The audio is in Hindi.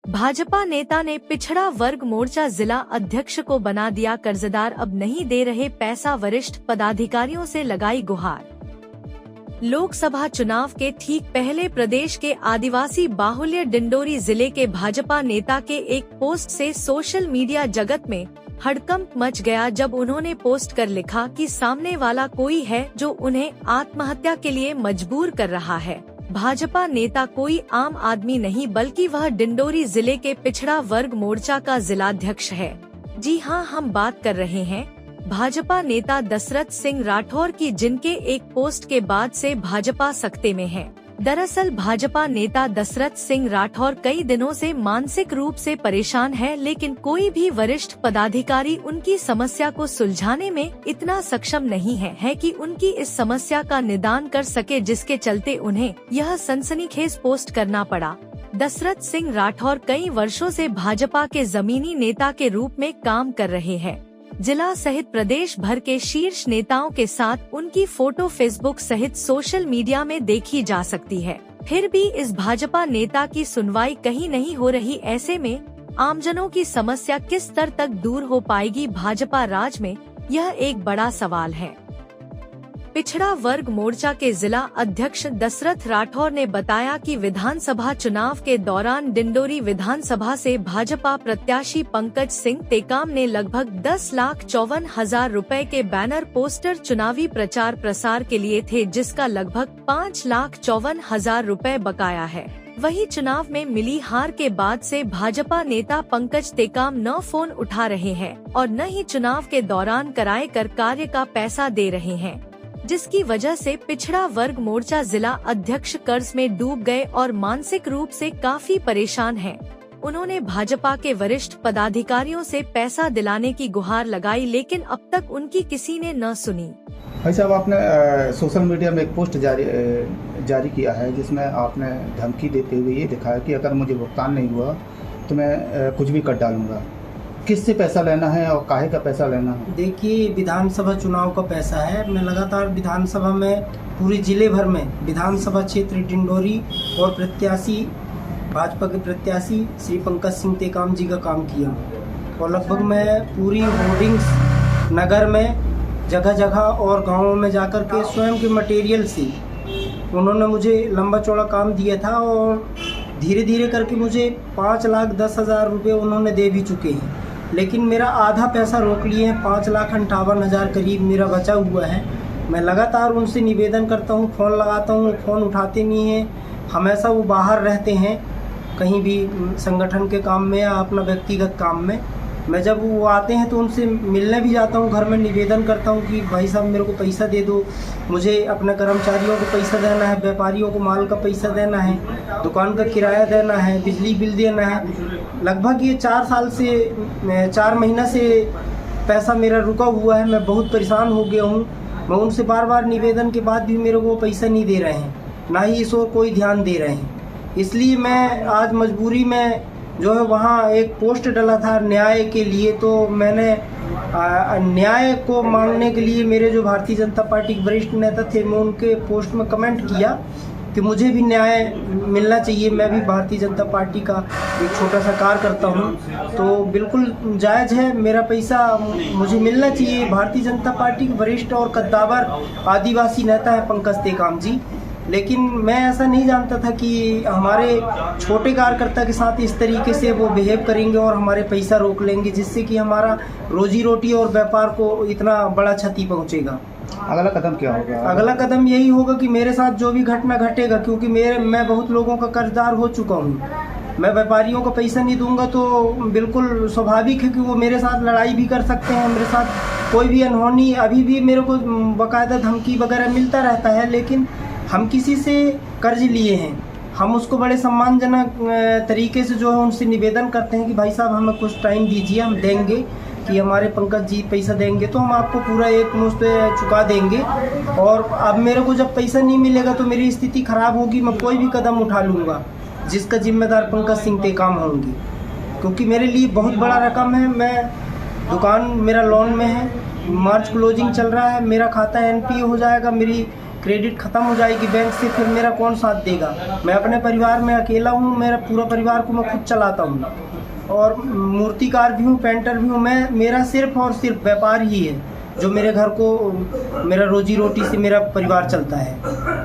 भाजपा नेता ने पिछड़ा वर्ग मोर्चा जिला अध्यक्ष को बना दिया कर्जदार, अब नहीं दे रहे पैसा, वरिष्ठ पदाधिकारियों से लगाई गुहार। लोकसभा चुनाव के ठीक पहले प्रदेश के आदिवासी बाहुल्य डिंडोरी जिले के भाजपा नेता के एक पोस्ट से सोशल मीडिया जगत में हड़कंप मच गया, जब उन्होंने पोस्ट कर लिखा कि सामने वाला कोई है जो उन्हें आत्महत्या के लिए मजबूर कर रहा है। भाजपा नेता कोई आम आदमी नहीं, बल्कि वह डिंडोरी जिले के पिछड़ा वर्ग मोर्चा का जिलाध्यक्ष है। जी हां, हम बात कर रहे हैं भाजपा नेता दशरथ सिंह राठौर की, जिनके एक पोस्ट के बाद से भाजपा सख्ते में है। दरअसल भाजपा नेता दशरथ सिंह राठौर कई दिनों से मानसिक रूप से परेशान है, लेकिन कोई भी वरिष्ठ पदाधिकारी उनकी समस्या को सुलझाने में इतना सक्षम नहीं है कि उनकी इस समस्या का निदान कर सके, जिसके चलते उन्हें यह सनसनीखेज पोस्ट करना पड़ा। दशरथ सिंह राठौर कई वर्षों से भाजपा के जमीनी नेता के रूप में काम कर रहे हैं। जिला सहित प्रदेश भर के शीर्ष नेताओं के साथ उनकी फोटो फेसबुक सहित सोशल मीडिया में देखी जा सकती है। फिर भी इस भाजपा नेता की सुनवाई कहीं नहीं हो रही। ऐसे में आमजनों की समस्या किस स्तर तक दूर हो पाएगी भाजपा राज में, यह एक बड़ा सवाल है। पिछड़ा वर्ग मोर्चा के जिला अध्यक्ष दशरथ राठौर ने बताया कि विधानसभा चुनाव के दौरान डिंडोरी विधानसभा से भाजपा प्रत्याशी पंकज सिंह टेकाम ने लगभग 10,54,000 रुपए के बैनर पोस्टर चुनावी प्रचार प्रसार के लिए थे, जिसका लगभग 5,54,000 रुपए बकाया है। वहीं चुनाव में मिली हार के बाद से भाजपा नेता पंकज टेकाम न फोन उठा रहे हैं और न ही चुनाव के दौरान कराए कर कार्य का पैसा दे रहे हैं, जिसकी वजह से पिछड़ा वर्ग मोर्चा जिला अध्यक्ष कर्ज में डूब गए और मानसिक रूप से काफी परेशान हैं। उन्होंने भाजपा के वरिष्ठ पदाधिकारियों से पैसा दिलाने की गुहार लगाई, लेकिन अब तक उनकी किसी ने न सुनी। भाई साहब, आपने सोशल मीडिया में एक पोस्ट जारी किया है, जिसमें आपने धमकी देते हुए ये दिखाया कि अगर मुझे भुगतान नहीं हुआ तो मैं कुछ भी कर डालूंगा। किससे पैसा लेना है और काहे का पैसा लेना है? देखिए, विधानसभा चुनाव का पैसा है। मैं लगातार विधानसभा में पूरे जिले भर में विधानसभा क्षेत्र डिंडोरी और प्रत्याशी भाजपा के प्रत्याशी श्री पंकज सिंह टेकाम जी का काम किया, और लगभग मैं पूरी होर्डिंग्स नगर में जगह जगह और गाँवों में जाकर के स्वयं के मटेरियल से उन्होंने मुझे लंबा चौड़ा काम दिया था, और धीरे धीरे करके मुझे 5,10,000 रुपये उन्होंने दे भी चुके हैं। लेकिन मेरा आधा पैसा रोक लिए हैं, 5,58,000 करीब मेरा बचा हुआ है। मैं लगातार उनसे निवेदन करता हूँ, फ़ोन लगाता हूँ, फ़ोन उठाते नहीं हैं। हमेशा वो बाहर रहते हैं, कहीं भी संगठन के काम में या अपना व्यक्तिगत काम में। मैं जब वो आते हैं तो उनसे मिलने भी जाता हूँ, घर में निवेदन करता हूँ कि भाई साहब मेरे को पैसा दे दो, मुझे अपने कर्मचारियों को पैसा देना है, व्यापारियों को माल का पैसा देना है, दुकान का किराया देना है, बिजली बिल देना है। लगभग ये 4 महीना से पैसा मेरा रुका हुआ है। मैं बहुत परेशान हो गया हूँ। मैं उनसे बार बार निवेदन के बाद भी मेरे को पैसा नहीं दे रहे हैं, ना ही इस ओर कोई ध्यान दे रहे हैं। इसलिए मैं आज मजबूरी में जो है वहाँ एक पोस्ट डाला था न्याय के लिए। तो मैंने न्याय को मांगने के लिए मेरे जो भारतीय जनता पार्टी के वरिष्ठ नेता थे, मैं उनके पोस्ट में कमेंट किया कि मुझे भी न्याय मिलना चाहिए, मैं भी भारतीय जनता पार्टी का एक छोटा सा कार्य करता हूँ, तो बिल्कुल जायज़ है, मेरा पैसा मुझे मिलना चाहिए। भारतीय जनता पार्टी के वरिष्ठ और कद्दावर आदिवासी नेता है पंकज टेकाम जी, लेकिन मैं ऐसा नहीं जानता था कि हमारे छोटे कार्यकर्ता के साथ इस तरीके से वो बिहेव करेंगे और हमारे पैसा रोक लेंगे, जिससे कि हमारा रोजी रोटी और व्यापार को इतना बड़ा क्षति पहुंचेगा। अगला कदम क्या होगा? अगला कदम यही होगा कि मेरे साथ जो भी घटना घटेगा, क्योंकि मैं बहुत लोगों का कर्जदार हो चुका हूँ। मैं व्यापारियों को पैसा नहीं दूंगा तो बिल्कुल स्वाभाविक है कि वो मेरे साथ लड़ाई भी कर सकते हैं, मेरे साथ कोई भी अनहोनी। अभी भी मेरे को बाकायदा धमकी वगैरह मिलता रहता है, लेकिन हम किसी से कर्ज लिए हैं, हम उसको बड़े सम्मानजनक तरीके से जो है उनसे निवेदन करते हैं कि भाई साहब हमें कुछ टाइम दीजिए, हम देंगे, कि हमारे पंकज जी पैसा देंगे तो हम आपको पूरा एक मुश्त चुका देंगे। और अब मेरे को जब पैसा नहीं मिलेगा तो मेरी स्थिति खराब होगी, मैं कोई भी कदम उठा लूँगा जिसका जिम्मेदार पंकज सिंह टेकाम होंगी, क्योंकि मेरे लिए बहुत बड़ा रकम है। मैं दुकान मेरा लोन में है, मार्च क्लोजिंग चल रहा है, मेरा खाता NPA हो जाएगा, मेरी क्रेडिट ख़त्म हो जाएगी बैंक से, फिर मेरा कौन साथ देगा। मैं अपने परिवार में अकेला हूँ, मेरा पूरा परिवार को मैं खुद चलाता हूँ और मूर्तिकार भी हूँ, पेंटर भी हूँ। मेरा सिर्फ और सिर्फ व्यापार ही है जो मेरे घर को, मेरा रोजी रोटी से मेरा परिवार चलता है।